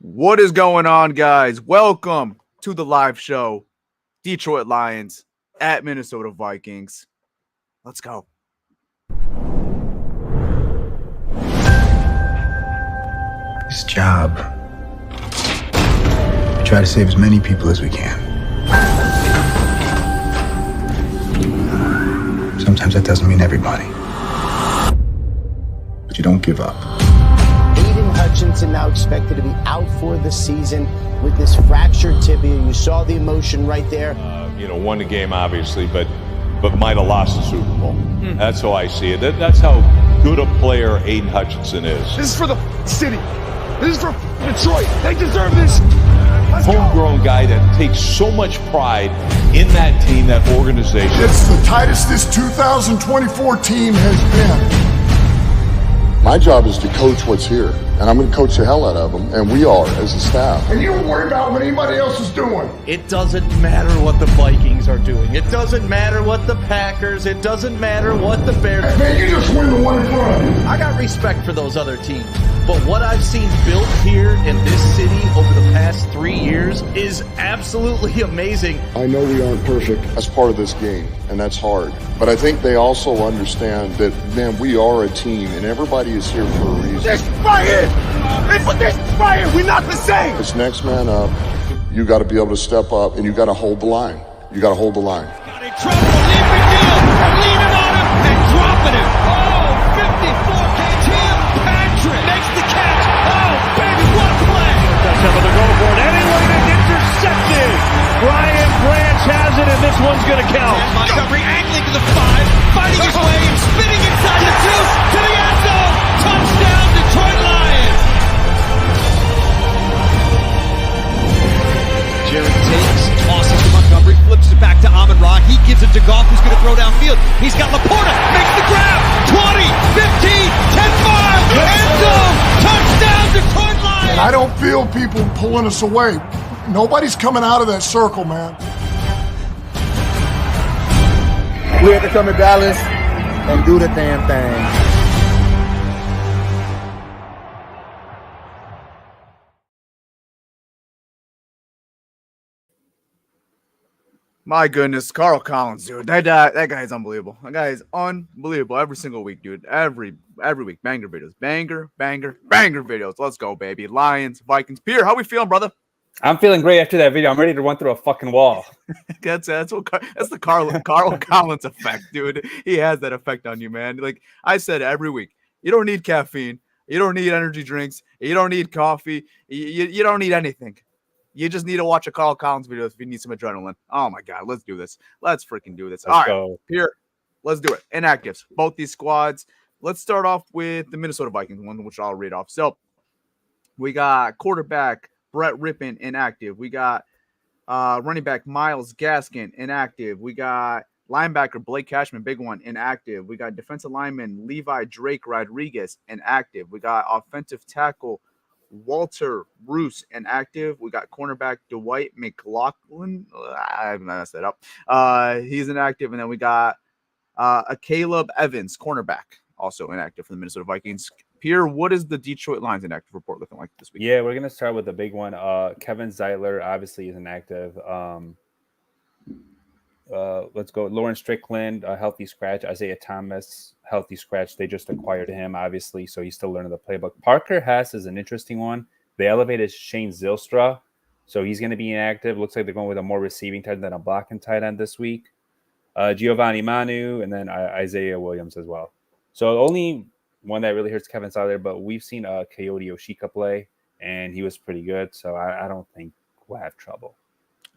What is going on, guys? Welcome to the live show. Detroit Lions at Minnesota Vikings. Let's go. This job, we try to save as many people as we can. Sometimes that doesn't mean everybody. But you don't give up. Hutchinson now expected to be out for the season with this fractured tibia. You saw the emotion right there. Won the game obviously, but might have lost the Super Bowl. That's how I see it. That's how good a player Aiden Hutchinson is. This is for the city. This is for Detroit. They deserve this. Homegrown guy that takes so much pride in that team, that organization. It's the tightest this 2024 team has been. My job is to coach what's here, and I'm going to coach the hell out of them, and we are as a staff. And you don't worry about what anybody else is doing. It doesn't matter what the Vikings are doing. It doesn't matter what the Packers. It doesn't matter what the Bears. Hey, man, you just win the one in front of you. I got respect for those other teams. But what I've seen built here in this city over the past 3 years is absolutely amazing. I know we aren't perfect as part of this game, and that's hard. But I think they also understand that, man, we are a team, and everybody is here for a reason. This right here. This right here. We're not the same. It's next man up. You got to be able to step up, and you got to hold the line. You got to hold the line. Got in trouble. Leaping field. Leaning on him and dropping it. Oh, 54. Tim Patrick makes the catch. Oh, baby, what a play. That's some of the goal for it. Anyway, intercepted. Brian Branch has it, and this one's going to count. And Montgomery angling to the 5, fighting his way and spinning inside the 2 to the end zone. Touchdown, Detroit Lions. Jerry takes, tosses to Montgomery, flips it back to Amon-Ra. He gives it to Goff, who's going to throw downfield. He's got Laporta, makes the grab. 20, 15, 10-5, end zone. Touchdown, Detroit Lions. And I don't feel people pulling us away. Nobody's coming out of that circle, man. We have to come to Dallas and do the damn thing. My goodness, Carl Collins, dude. That guy is unbelievable. That guy is unbelievable every single week, dude. Every week. Banger videos. Banger videos. Let's go, baby. Lions, Vikings. Pierre, how we feeling, brother? I'm feeling great after that video. I'm ready to run through a fucking wall. that's the Carl Collins effect, dude. He has that effect on you, man. Like I said every week, you don't need caffeine, you don't need energy drinks, you don't need coffee, you don't need anything. You just need to watch a Carl Collins video if you need some adrenaline. Oh my God, let's do this. Let's freaking do this. All right, Pierre, let's do it. Inactives, both these squads. Let's start off with the Minnesota Vikings one, which I'll read off. So we got quarterback Brett Rippon inactive. We got running back Myles Gaskin inactive. We got linebacker Blake Cashman, big one, inactive. We got defensive lineman Levi Drake Rodriguez inactive. We got offensive tackle Walter Roos inactive. We got cornerback Dwight McLaughlin. I messed that up. He's inactive. And then we got a Caleb Evans, cornerback, also inactive for the Minnesota Vikings. Pierre, what is the Detroit Lions inactive report looking like this week? Yeah, we're going to start with the big one. Kevin Zeitler obviously is inactive. Let's go. Lauren Strickland, a healthy scratch. Isaiah Thomas, healthy scratch. They just acquired him, obviously, so he's still learning the playbook. Parker Hess is an interesting one. They elevated Shane Zylstra, so he's going to be inactive. Looks like they're going with a more receiving tight end than a blocking tight end this week. Giovanni Manu, and then Isaiah Williams as well. So the only one that really hurts Kevin Zeitler, but we've seen Coyote Oshika play, and he was pretty good, so I don't think we'll have trouble.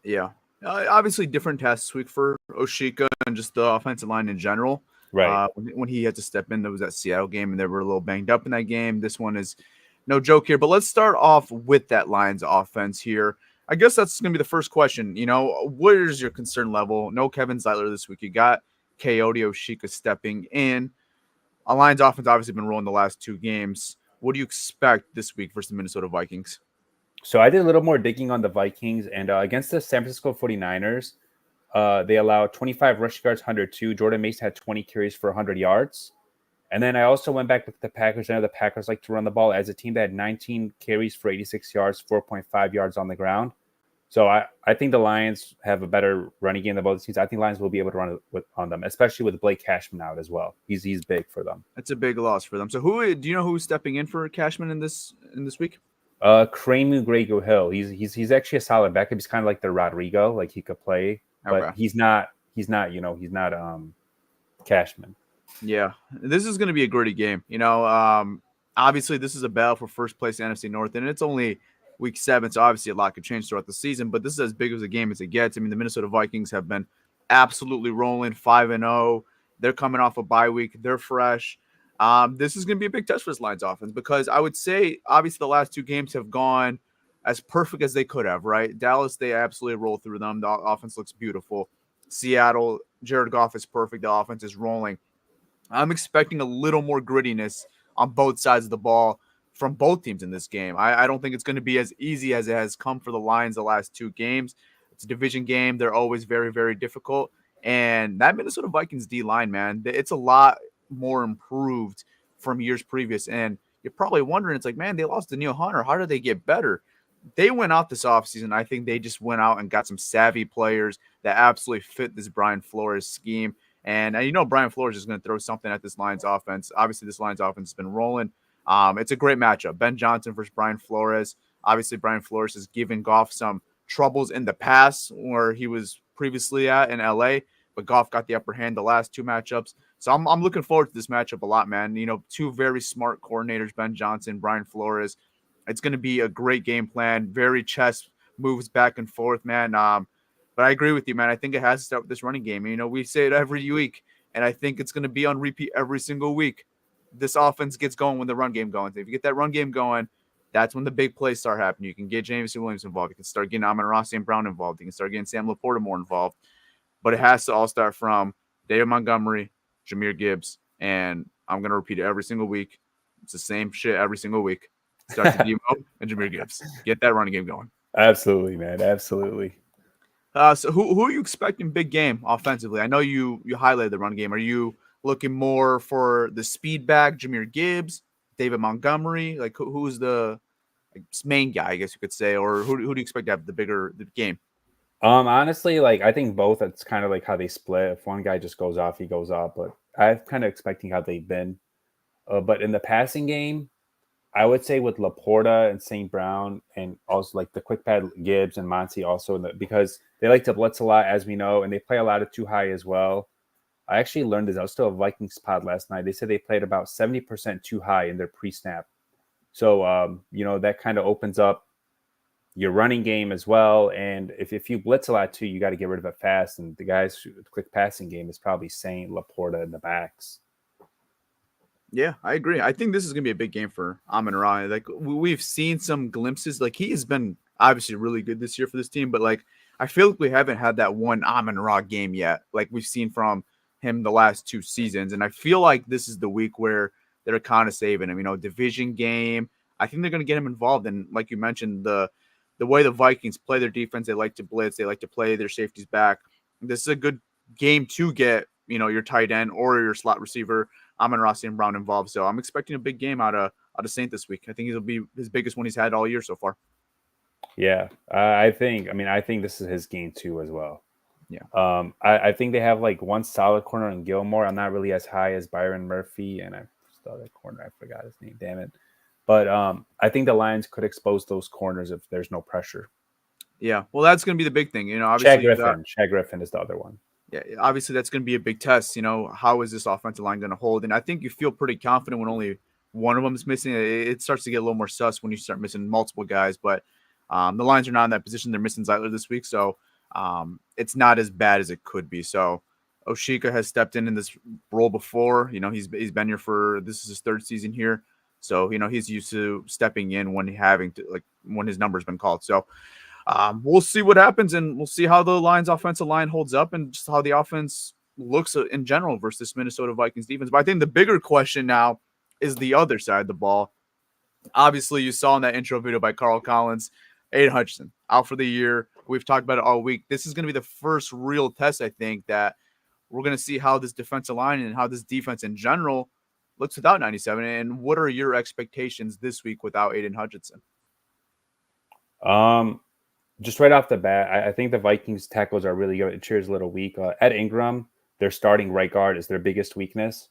Yeah. Obviously, different tests this week for Oshika and just the offensive line in general. Right. When he had to step in, there was that Seattle game, and they were a little banged up in that game. This one is no joke here. But let's start off with that Lions offense here. I guess that's going to be the first question. You know, what is your concern level? No Kevin Zeitler this week. You got Coyote Oshika stepping in. A Lions offense obviously been rolling the last 2 games. What do you expect this week versus the Minnesota Vikings? So I did a little more digging on the Vikings, and against the San Francisco 49ers, they allowed 25 rush yards, 102. Jordan Mason had 20 carries for 100 yards. And then I also went back with the Packers. I know the Packers like to run the ball as a team that had 19 carries for 86 yards, 4.5 yards on the ground. So I think the Lions have a better running game than both teams. I think Lions will be able to run on them, especially with Blake Cashman out as well. He's big for them. That's a big loss for them. So who do you know who's stepping in for Cashman in this week? Kramu Grego Hill. He's actually a solid backup. He's kind of like the Rodrigo, like he could play, but he's not Cashman. Yeah, this is going to be a gritty game. Obviously this is a battle for first place in NFC North, and it's only week 7, so obviously a lot could change throughout the season. But this is as big of a game as it gets. I mean, the Minnesota Vikings have been absolutely rolling, 5-0. They're coming off a bye week. They're fresh. This is going to be a big test for this Lions offense because I would say, obviously, the last 2 games have gone as perfect as they could have, right? Dallas, they absolutely rolled through them. The offense looks beautiful. Seattle, Jared Goff is perfect. The offense is rolling. I'm expecting a little more grittiness on both sides of the ball from both teams in this game. I don't think it's going to be as easy as it has come for the Lions the last 2 games. It's a division game. They're always very, very difficult. And that Minnesota Vikings D-line, man, it's a lot more improved from years previous. And you're probably wondering, it's like, man, they lost Daniil Hunter. How did they get better? They went out this offseason. I think they just went out and got some savvy players that absolutely fit this Brian Flores scheme. And Brian Flores is going to throw something at this Lions offense. Obviously, this Lions offense has been rolling. It's a great matchup. Ben Johnson versus Brian Flores. Obviously, Brian Flores has given Goff some troubles in the past where he was previously at in LA, but Goff got the upper hand the last 2 matchups. So I'm looking forward to this matchup a lot, man. 2 very smart coordinators, Ben Johnson, Brian Flores. It's going to be a great game plan. Very chess moves back and forth, man. But I agree with you, man. I think it has to start with this running game. We say it every week, and I think it's going to be on repeat every single week. This offense gets going when the run game going. If you get that run game going, that's when the big plays start happening. You can get Jameson Williams involved. You can start getting Amon-Ra St. Brown involved. You can start getting Sam Laporta more involved. But it has to all start from David Montgomery, Jahmyr Gibbs, and I'm going to repeat it every single week. It's the same shit every single week. Start to Demo and Jahmyr Gibbs. Get that running game going. Absolutely, man. Absolutely. So who are you expecting big game offensively? I know you highlighted the run game. Are you looking more for the speed back, Jahmyr Gibbs, David Montgomery? Like who's the main guy, I guess you could say, or who do you expect to have the game? Honestly, like I think both. It's kind of like how they split. If one guy just goes off, he goes off. But I'm kind of expecting how they've been. But in the passing game, I would say with Laporta and St. Brown and also like the quick pad Gibbs and Monty also because they like to blitz a lot, as we know, and they play a lot of too high as well. I actually learned this. I was still a Vikings pod last night. They said they played about 70% too high in their pre-snap. So, that kind of opens up your running game as well. And if you blitz a lot too, you got to get rid of it fast. And the guys with quick passing game is probably Saint, Laporta, and the backs. Yeah, I agree. I think this is going to be a big game for Amon-Ra. Like we've seen some glimpses. Like he has been obviously really good this year for this team, but like I feel like we haven't had that one Amon-Ra game yet. Like we've seen from him the last 2 seasons, and I feel like this is the week where they're kind of saving him. Division game. I think they're going to get him involved. And like you mentioned, the way the Vikings play their defense, they like to blitz. They like to play their safeties back. This is a good game to get your tight end or your slot receiver, Amon-Ra St. Brown involved. So I'm expecting a big game out of Saint this week. I think it'll be his biggest one he's had all year so far. Yeah, I think this is his game too as well. Yeah. I think they have like one solid corner in Gilmore. I'm not really as high as Byron Murphy, and I saw that corner. I forgot his name. Damn it. But I think the Lions could expose those corners if there's no pressure. Yeah. Well, that's going to be the big thing. Obviously, Shaq Griffin is the other one. Yeah, obviously that's going to be a big test. How is this offensive line going to hold? And I think you feel pretty confident when only one of them is missing. It starts to get a little more sus when you start missing multiple guys. But the Lions are not in that position. They're missing Zeitler this week, so it's not as bad as it could be. So Oshika has stepped in this role before. He's been here this is his 3rd season here, so he's used to stepping in when when his number's been called. So. We'll see what happens, and we'll see how the Lions offensive line holds up and just how the offense looks in general versus this Minnesota Vikings defense. But I think the bigger question now is the other side of the ball. Obviously, you saw in that intro video by Carl Collins, Aiden Hutchinson out for the year. We've talked about it all week. This is going to be the first real test, I think, that we're going to see how this defensive line and how this defense in general looks without 97. And what are your expectations this week without Aiden Hutchinson? Just right off the bat, I think the Vikings tackles are really good. Cheers a little weak. Ed Ingram, their starting right guard, is their biggest weakness.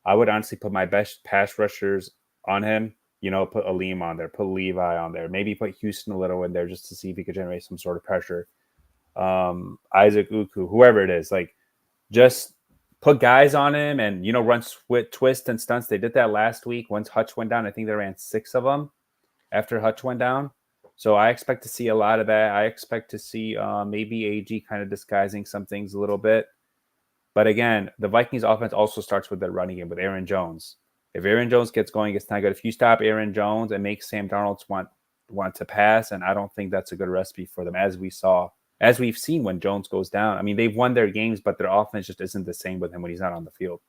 I would honestly put my best pass rushers on him. Put Aleem on there, put Levi on there, maybe put Houston a little in there just to see if he could generate some sort of pressure. Isaac Uku, whoever it is, like just put guys on him and run twist and stunts. They did that last week once Hutch went down. I think they ran 6 of them after Hutch went down. So I expect to see a lot of that. I expect to see maybe AG kind of disguising some things a little bit. But again, the Vikings offense also starts with their running game with Aaron Jones. If Aaron Jones gets going, it's not good. If you stop Aaron Jones and make Sam Darnold want to pass, and I don't think that's a good recipe for them, as we've seen when Jones goes down. I mean, they've won their games, but their offense just isn't the same with him when he's not on the field.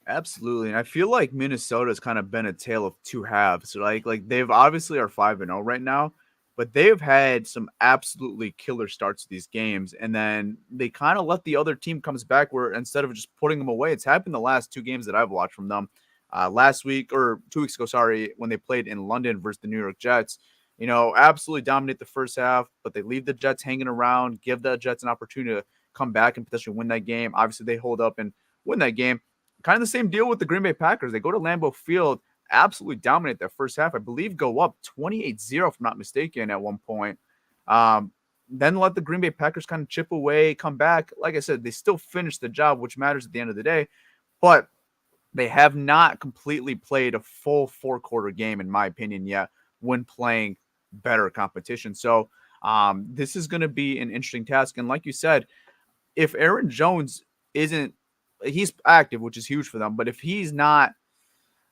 Absolutely. And I feel like Minnesota's kind of been a tale of two halves. Like they've obviously are 5-0 right now, but they've had some absolutely killer starts to these games. And then they kind of let the other team comes back where instead of just putting them away, it's happened the last 2 games that I've watched from them. Last week or 2 weeks ago, when they played in London versus the New York Jets, absolutely dominate the first half, but they leave the Jets hanging around, give the Jets an opportunity to come back and potentially win that game. Obviously, they hold up and win that game. Kind of the same deal with the Green Bay Packers. They go to Lambeau Field, absolutely dominate that first half. I believe go up 28-0, if I'm not mistaken, at one point. Then let the Green Bay Packers kind of chip away, come back. Like I said, they still finish the job, which matters at the end of the day. But they have not completely played a full 4-quarter game, in my opinion, yet when playing better competition. So this is going to be an interesting task. And like you said, if Aaron Jones he's active, which is huge for them, but if he's not,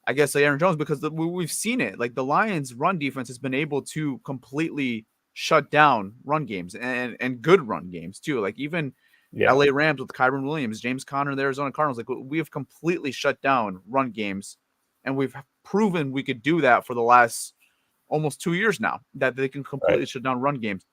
I guess like Aaron Jones, because we've seen it, like the Lions run defense has been able to completely shut down run games and good run games too. Like even LA Rams with Kyron Williams, James Conner, the Arizona Cardinals, like we have completely shut down run games, and we've proven we could do that for the last almost 2 years now, that they can completely shut down run games.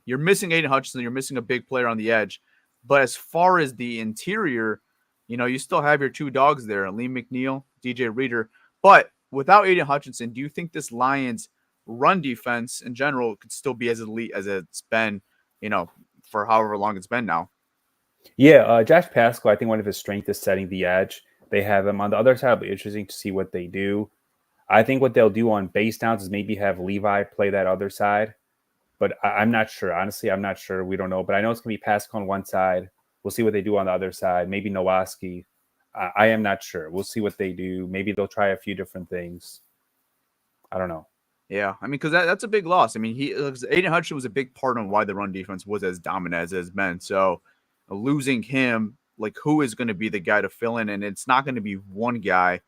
You're missing Aiden Hutchinson. You're missing a big player on the edge. But as far as the interior, you still have your 2 dogs there, Lee McNeil, DJ Reader. But without Aiden Hutchinson, do you think this Lions run defense in general could still be as elite as it's been, for however long it's been now? Yeah, Josh Pascal, I think one of his strengths is setting the edge. They have him on the other side. It'll be interesting to see what they do. I think what they'll do on base downs is maybe have Levi play that other side. But I'm not sure. Honestly, I'm not sure. We don't know. But I know it's going to be Pascal on one side. We'll see what they do on the other side. Maybe Nowaski. I am not sure. We'll see what they do. Maybe they'll try a few different things. I don't know. Yeah, I mean, because that's a big loss. I mean, Aiden Hutchinson was a big part on why the run defense was as dominant as it has been. So losing him, like, who is going to be the guy to fill in? And it's not going to be one guy,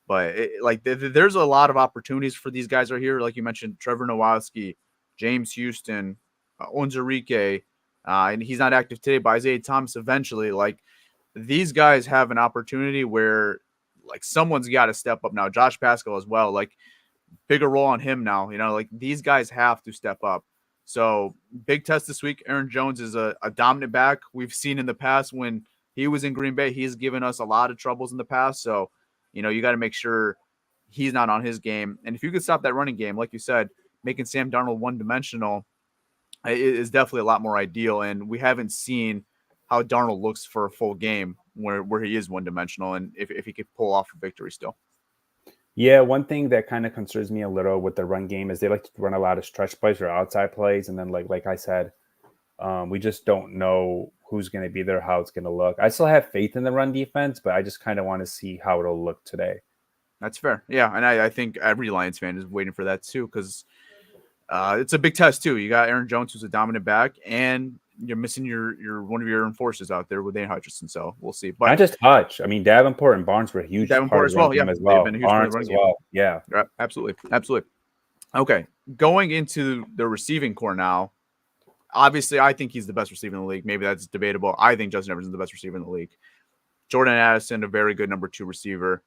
but there's a lot of opportunities for these guys right here. Like you mentioned, Trevor Nowaski, James Houston, Onzarike, and he's not active today, but Isaiah Thomas eventually. Like, these guys have an opportunity where, like, someone's got to step up now. Josh Pascal as well. Like, bigger role on him now. Like, these guys have to step up. So big test this week. Aaron Jones is a dominant back. We've seen in the past when he was in Green Bay, he's given us a lot of troubles in the past. So, you got to make sure he's not on his game. And if you could stop that running game, like you said, making Sam Darnold one-dimensional is definitely a lot more ideal. And we haven't seen how Darnold looks for a full game where he is one-dimensional, and if he could pull off a victory still. Yeah, one thing that kind of concerns me a little with the run game is they like to run a lot of stretch plays or outside plays. And then, like I said, we just don't know who's going to be there, how it's going to look. I still have faith in the run defense, but I just kind of want to see how it'll look today. That's fair. Yeah, and I think every Lions fan is waiting for that too, because it's a big test too. You got Aaron Jones, who's a dominant back, and you're missing your one of your enforcers out there with Aiden Hutchinson. So we'll see. But not just Hutch. I mean, Davenport and Barnes were a huge Davenport as well. Yeah, as well. Been a huge Barnes as well. Yeah, absolutely. Okay, going into the receiving core now. Obviously, I think he's the best receiver in the league. Maybe that's debatable. I think Justin Jefferson is the best receiver in the league. Jordan Addison, a very good number 2 receiver.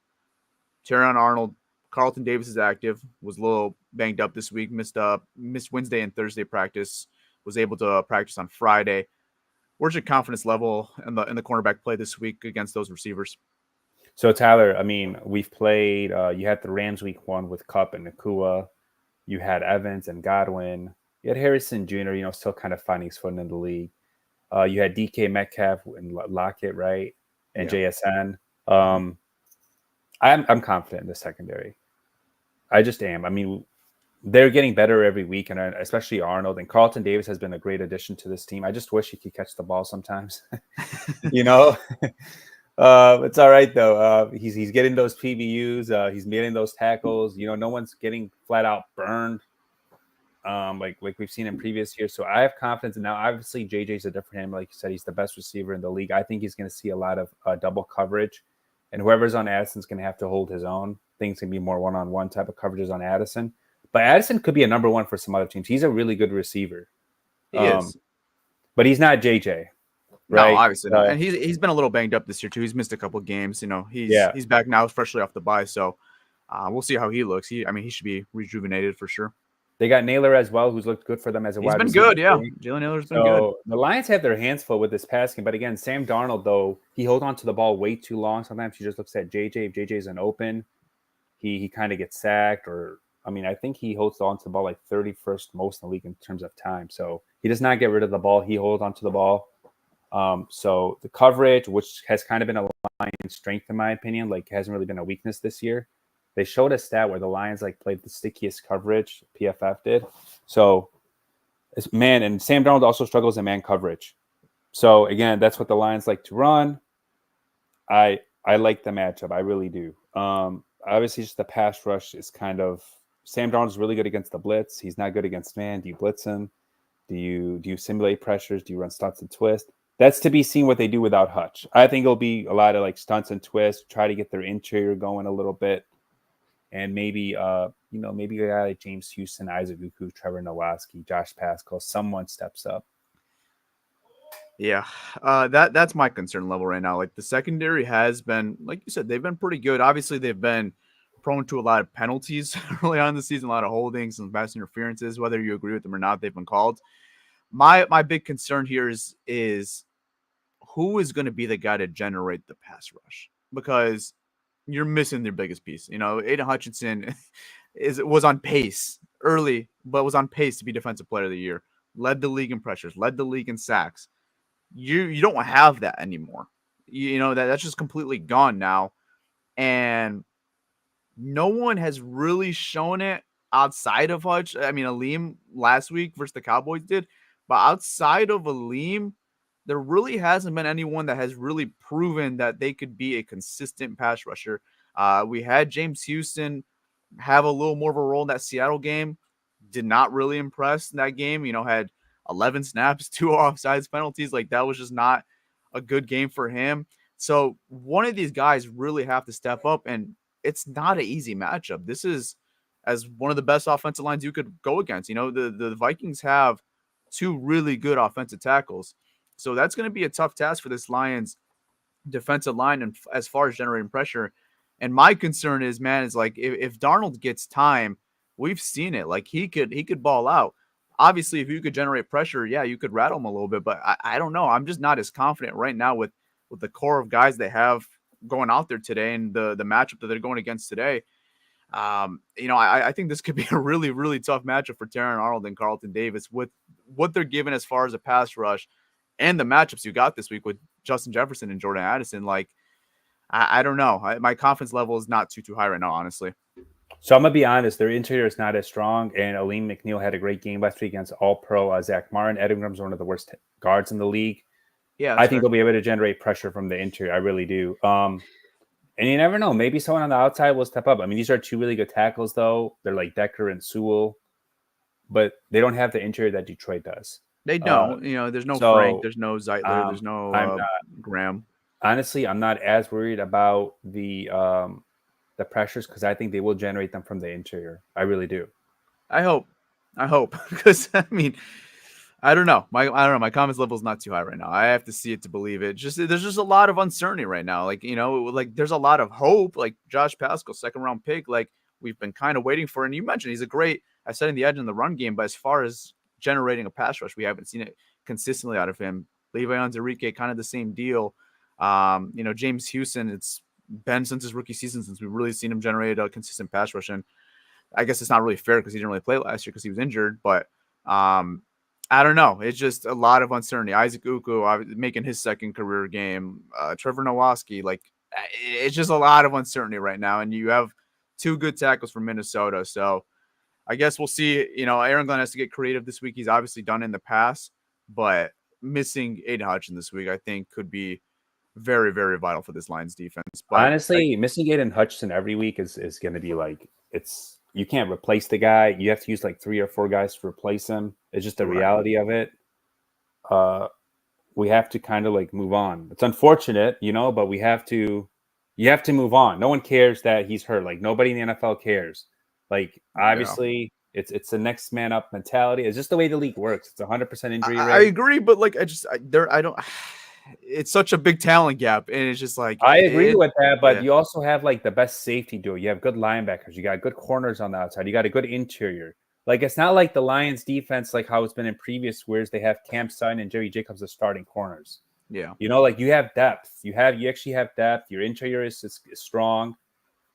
Terrion Arnold, Carlton Davis is active. Was a little banged up this week. Missed Wednesday and Thursday practice. Was able to practice on Friday. Where's your confidence level in the cornerback play this week against those receivers? So Tyler, I mean, we've played. You had the Rams week 1 with Cup and Nakua. You had Evans and Godwin. You had Harrison Jr. Still kind of finding his footing in the league. You had DK Metcalf and Lockett, right, and Yeah. JSN. I'm confident in the secondary. I just am. I mean, they're getting better every week, and especially Arnold and Carlton Davis has been a great addition to this team. I just wish he could catch the ball sometimes. It's all right though. He's getting those PBUs. He's getting those tackles. No one's getting flat out burned. Like we've seen in previous years. So I have confidence. And now, obviously, JJ's a different animal. Like you said, he's the best receiver in the league. I think he's going to see a lot of double coverage, and whoever's on Addison's going to have to hold his own. Things can be more one-on-one type of coverages on Addison. But Addison could be a number one for some other teams. He's a really good receiver. He is. But he's not JJ. Right? No, obviously not. And he's been a little banged up this year too. He's missed a couple of games. He's back now, freshly off the bye. So we'll see how he looks. He should be rejuvenated for sure. They got Naylor as well, who's looked good for them as a wide receiver. He's been good, yeah. Jalen Naylor's been good. The Lions have their hands full with this passing. But again, Sam Darnold, though, he holds on to the ball way too long. Sometimes he just looks at JJ. If JJ's an open, he kind of gets sacked. I think he holds on to the ball like 31st most in the league in terms of time. So he does not get rid of the ball. He holds on to the ball. So the coverage, which has kind of been a Lions strength, in my opinion, hasn't really been a weakness this year. They showed a stat where the Lions played the stickiest coverage. PFF did. So and Sam Darnold also struggles in man coverage. So again, that's what the Lions like to run. I like the matchup. I really do. Obviously, just the pass rush is kind of Sam Darnold is really good against the blitz. He's not good against man. Do you blitz him? Do you simulate pressures? Do you run stunts and twists? That's to be seen what they do without Hutch. I think it'll be a lot of stunts and twists, try to get their interior going a little bit. And maybe maybe a guy like James Houston, Isaac Uku, Trevor Nowaski, Josh Pascal, someone steps up. Yeah, that's my concern level right now. The secondary has been, like you said, they've been pretty good. Obviously, they've been prone to a lot of penalties early on in the season, a lot of holdings and pass interferences. Whether you agree with them or not, they've been called. My big concern here is who is going to be the guy to generate the pass rush, because you're missing their biggest piece. Aiden Hutchinson was on pace early, but was on pace to be Defensive Player of the Year. Led the league in pressures, led the league in sacks. You don't have that anymore. That's just completely gone now, and no one has really shown it outside of Hutch. Aleem last week versus the Cowboys did, but outside of Aleem, there really hasn't been anyone that has really proven that they could be a consistent pass rusher. We had James Houston have a little more of a role in that Seattle game. Did not really impress in that game. Had 11 snaps, 2 offsides penalties. That was just not a good game for him. So one of these guys really have to step up, and it's not an easy matchup. This is as one of the best offensive lines you could go against. The Vikings have 2 really good offensive tackles. So that's going to be a tough task for this Lions defensive line, and as far as generating pressure. And my concern is, if Darnold gets time, we've seen it. He could ball out. Obviously, if you could generate pressure, yeah, you could rattle him a little bit. But I don't know. I'm just not as confident right now with the core of guys they have going out there today and the matchup that they're going against today. I think this could be a really, really tough matchup for Terran Arnold and Carlton Davis with what they're given as far as a pass rush. And the matchups you got this week with Justin Jefferson and Jordan Addison, I don't know. My confidence level is not too high right now, honestly. So I'm going to be honest. Their interior is not as strong, and Aleem McNeil had a great game last week against All-Pro Zach Martin. Ed Ingram's one of the worst guards in the league. Yeah, I think they'll be able to generate pressure from the interior. I really do. And you never know. Maybe someone on the outside will step up. These are 2 really good tackles, though. They're like Decker and Sewell, but they don't have the interior that Detroit does. They don't. There's no Frank. There's no Zeitler. There's no Graham. Honestly, I'm not as worried about the pressures because I think they will generate them from the interior. I really do. I hope because I don't know. My confidence level is not too high right now. I have to see it to believe it. There's just a lot of uncertainty right now. There's a lot of hope. Josh Pascal, 2nd round pick. We've been kind of waiting for. And you mentioned he's a great at setting the edge in the run game, but as far as generating a pass rush, we haven't seen it consistently out of him. Le'Veon Enrique, kind of the same deal. James Houston, it's been since his rookie season, since we've really seen him generate a consistent pass rush. And I guess it's not really fair because he didn't really play last year because he was injured. But I don't know. It's just a lot of uncertainty. Isaac Uku making his second career game. Trevor Nowaski, it's just a lot of uncertainty right now. And you have two good tackles from Minnesota. So I guess we'll see. Aaron Glenn has to get creative this week. He's obviously done in the past, but missing Aiden Hutchinson this week, I think, could be very, very vital for this Lions defense. But honestly, missing Aiden Hutchinson every week is going to be you can't replace the guy. You have to use 3 or 4 guys to replace him. It's just the reality of it. We have to kind of move on. It's unfortunate, but you have to move on. No one cares that he's hurt. Don't in the NFL cares. Obviously it's the next man up mentality. It's just the way the league works. It's 100% injury rate. I agree, but I don't. It's such a big talent gap, and it's just I agree with that, but you also have the best safety duo. You have good linebackers. You got good corners on the outside. You got a good interior. It's not like the Lions defense, how it's been in previous years. They have Cam Sutton and Jerry Jacobs as starting corners. Yeah. You have depth. You actually have depth. Your interior is strong.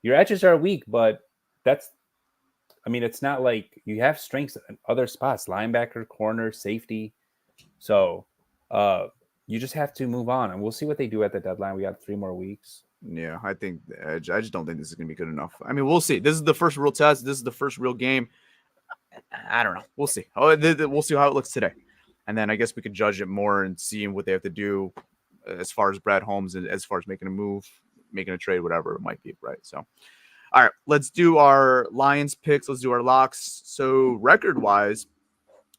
Your edges are weak, but it's not you have strengths in other spots, linebacker, corner, safety. So, you just have to move on, and we'll see what they do at the deadline. We got 3 more weeks. Yeah, I think I just don't think this is going to be good enough. I mean, we'll see. This is the first real test. This is the first real game. I don't know. We'll see. We'll see how it looks today. And then I guess we could judge it more and see what they have to do as far as Brad Holmes and as far as making a move, making a trade, whatever it might be, right? So, all right, let's do our Lions picks. Let's do our locks. So record-wise,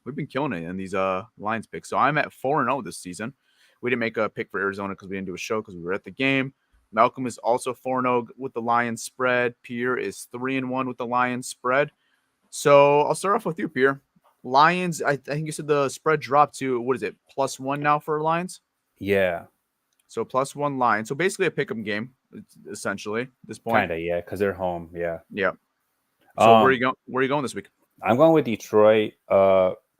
we've been killing it in these Lions picks. So I'm at 4-0 this season. We didn't make a pick for Arizona because we didn't do a show because we were at the game. Malcolm is also 4-0 with the Lions spread. Pierre is 3-1 with the Lions spread. So I'll start off with you, Pierre. Lions, I think you said the spread dropped to, what is it, +1 now for Lions? Yeah. So +1 Lions. So basically a pick'em game, essentially, at this point. Kind of, yeah, because they're home, yeah. Yeah. So where are you going this week? I'm going with Detroit.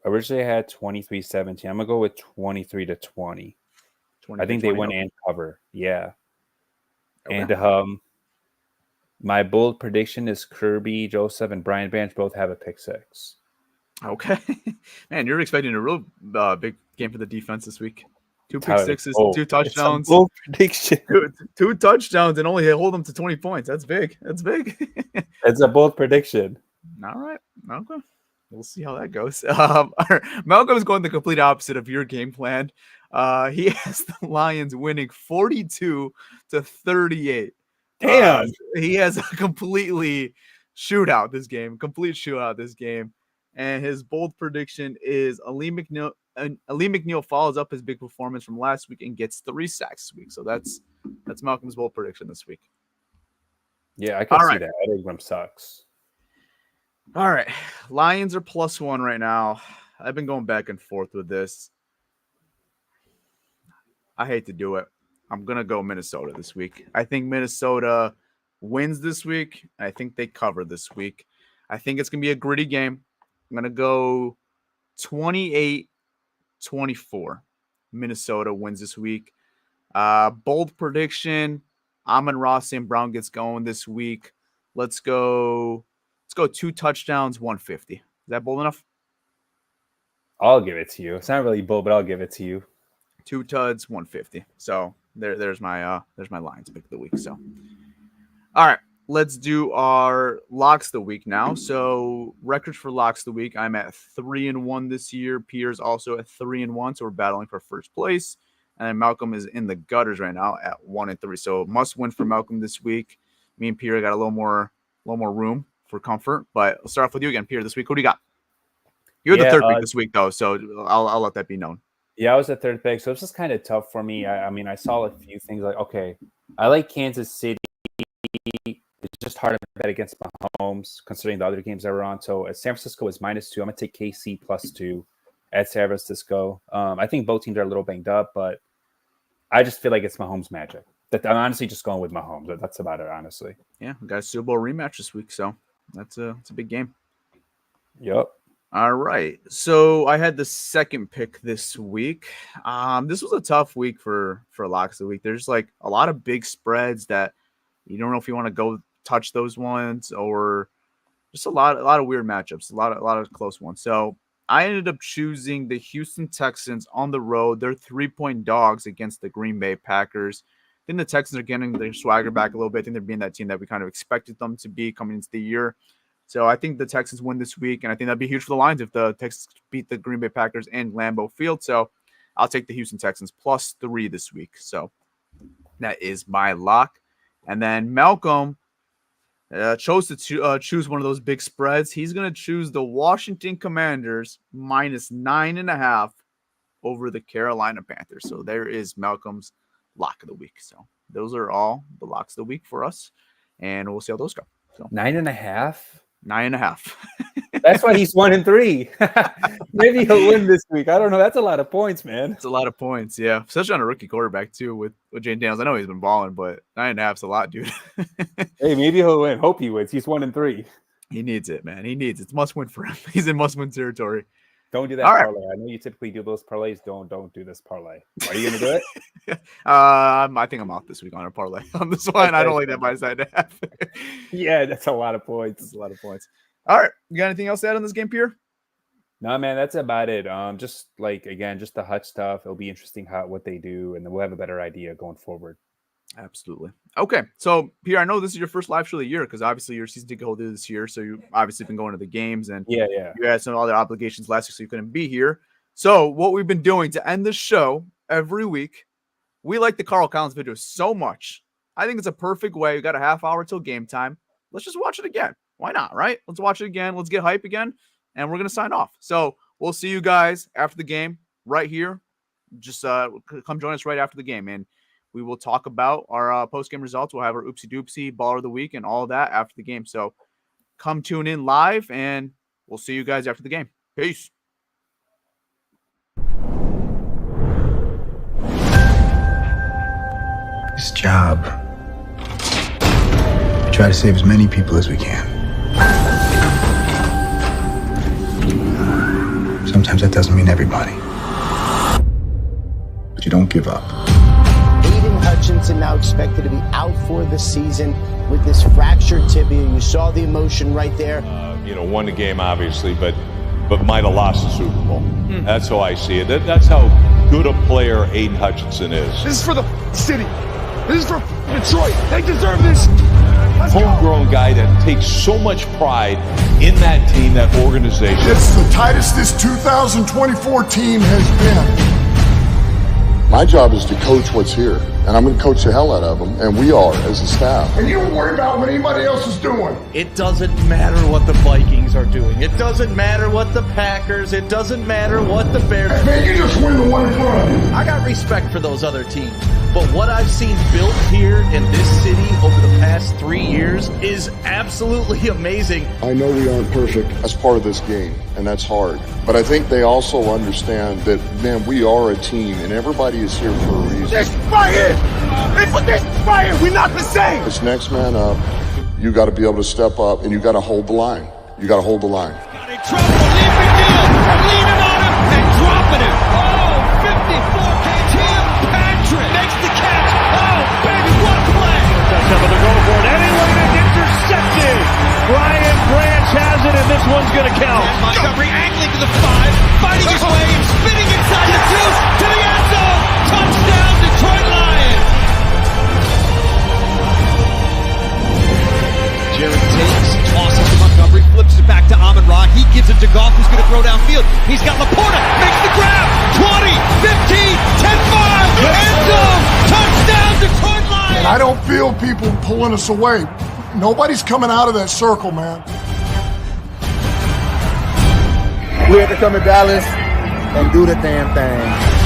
Originally I had 23-17. I'm going to go with 23-20. I think they win and cover. Yeah. Okay. And my bold prediction is Kirby, Joseph, and Brian Branch both have a pick 6. Okay. Man, you're expecting a real big game for the defense this week. 2 pick 6s, 2 touchdowns. Bold prediction. 2 touchdowns and only hold them to 20 points. That's big. That's big. It's a bold prediction. All right. Okay. We'll see how that goes. Malcolm is going the complete opposite of your game plan. He has the Lions winning 42-38. Damn. He has a complete shootout this game. And his bold prediction is Ali McNeil follows up his big performance from last week and gets 3 sacks this week. So that's Malcolm's bold prediction this week. Yeah, I can see that. I think Grim sucks. All right. Lions are +1 right now. I've been going back and forth with this. I hate to do it. I'm going to go Minnesota this week. I think Minnesota wins this week. I think they cover this week. I think it's going to be a gritty game. I'm going to go 28-24. Minnesota wins this week. Bold prediction. Amon-Ra St. Brown gets going this week. Let's go 2 touchdowns, 150. Is that bold enough? I'll give it to you. It's not really bold, but I'll give it to you. 2 tuds, 150. So there's my Lions pick of the week. So, all right, let's do our locks of the week now. So records for locks of the week. I'm at 3-1 this year. Pierre's also at 3-1. So we're battling for first place. And then Malcolm is in the gutters right now at 1-3. So must win for Malcolm this week. Me and Pierre got a little more room for comfort. But I'll start off with you again, Pierre, this week. Who do you got? You're the third pick this week, though, so I'll let that be known. Yeah, I was the third pick, so it's just kind of tough for me. I mean, I saw a few things okay, I like Kansas City. It's just hard to bet against Mahomes, considering the other games that were on. So San Francisco is -2. I'm going to take KC +2 at San Francisco. I think both teams are a little banged up, but I just feel like it's Mahomes' magic. I'm honestly just going with Mahomes. That's about it, honestly. Yeah, we got a Super Bowl rematch this week, so it's a big game. Yep. All right. So I had the second pick this week. This was a tough week for locks of the week. There's a lot of big spreads that You don't know if you want to go touch those ones, or just a lot of weird matchups, a lot of close ones. So I ended up choosing the Houston Texans on the road. They're 3-point dogs against the Green Bay Packers. I think the Texans are getting their swagger back a little bit. I think they're being that team that we kind of expected them to be coming into the year. So I think the Texans win this week, and I think that'd be huge for the Lions if the Texans beat the Green Bay Packers in Lambeau Field. So I'll take the Houston Texans +3 this week. So that is my lock. And then Malcolm chose to choose one of those big spreads. He's going to choose the Washington Commanders -9.5 over the Carolina Panthers. So there is Malcolm's lock of the week. So those are all the locks of the week for us, and we'll see how those go. So 9.5. 9.5. That's why he's 1-3. Maybe he'll win this week. I don't know. That's a lot of points, man. It's a lot of points, yeah. Especially on a rookie quarterback too with Jane Daniels. I know he's been balling, but 9.5's a lot, dude. Hey, maybe he'll win. Hope he wins. He's 1-3. He needs it, man. He needs it. It's must win for him. He's in must win territory. Don't do that All parlay. I know you typically do those parlays. Don't do this parlay. Are you gonna do it? I think I'm off this week on a parlay on this one. Okay. I don't like that -9.5. Yeah, that's a lot of points. That's a lot of points. All right, you got anything else to add on this game, Pierre? No, man, that's about it. Just the Hutch stuff. It'll be interesting what they do, and then we'll have a better idea going forward. Absolutely. Okay, so Pierre, I know this is your first live show of the year because obviously your season ticket holder this year, so you've obviously been going to the games, and yeah, you had some other obligations last week, so you couldn't be here. So what we've been doing to end the show every week, we like the Carl Collins video so much. I think it's a perfect way. We got a half hour till game time. Let's just watch it again. Why not, right? Let's watch it again. Let's get hype again, and we're going to sign off. So we'll see you guys after the game right here. Just come join us right after the game, and we will talk about our post-game results. We'll have our oopsie-doopsie, baller of the week, and all of that after the game. So come tune in live, and we'll see you guys after the game. Peace. This job, we try to save as many people as we can. Sometimes that doesn't mean everybody. But you don't give up. Hutchinson now expected to be out for the season with this fractured tibia. You saw the emotion right there. Won the game obviously, but might have lost the Super Bowl. That's how I see it. That's how good a player Aiden Hutchinson is. This is for the city. This is for Detroit. They deserve this. Homegrown guy that takes so much pride in that team, that organization. It's the tightest this 2024 team has been. My job is to coach what's here, and I'm going to coach the hell out of them, and we are as a staff. And you don't worry about what anybody else is doing. It doesn't matter what the Vikings are doing. It doesn't matter what the Packers. It doesn't matter what the Bears. Hey, man, you just win the one in front of you. I got respect for those other teams. But what I've seen built here in this city over the past 3 years is absolutely amazing. I know we aren't perfect as part of this game, and that's hard. But I think they also understand that, man, we are a team, and everybody is here for a reason. This right here! It's what this right here! We're not the same! It's next man up. You got to be able to step up, and you got to hold the line. You got to hold the line. Got in trouble, leaning on him, and dropping it. Oh, 54K Tim Patrick makes the catch. Oh, baby, what a play! Touchdown, they're going for it anyway, and it's intercepted. Brian Branch has it, and this one's going to count. And Montgomery angling to the 5, fighting his way, spinning inside the 2, to the end zone. Touchdown, Detroit Lions. Jared takes, tosses to Montgomery, flips it back to Amon-Ra. He gives it to Goff, who's going to throw downfield. He's got Laporta, makes the grab. 20, 15, 10-5, end zone. Touchdown, Detroit Lions. And I don't feel people pulling us away. Nobody's coming out of that circle, man. We have to come to Dallas and do the damn thing.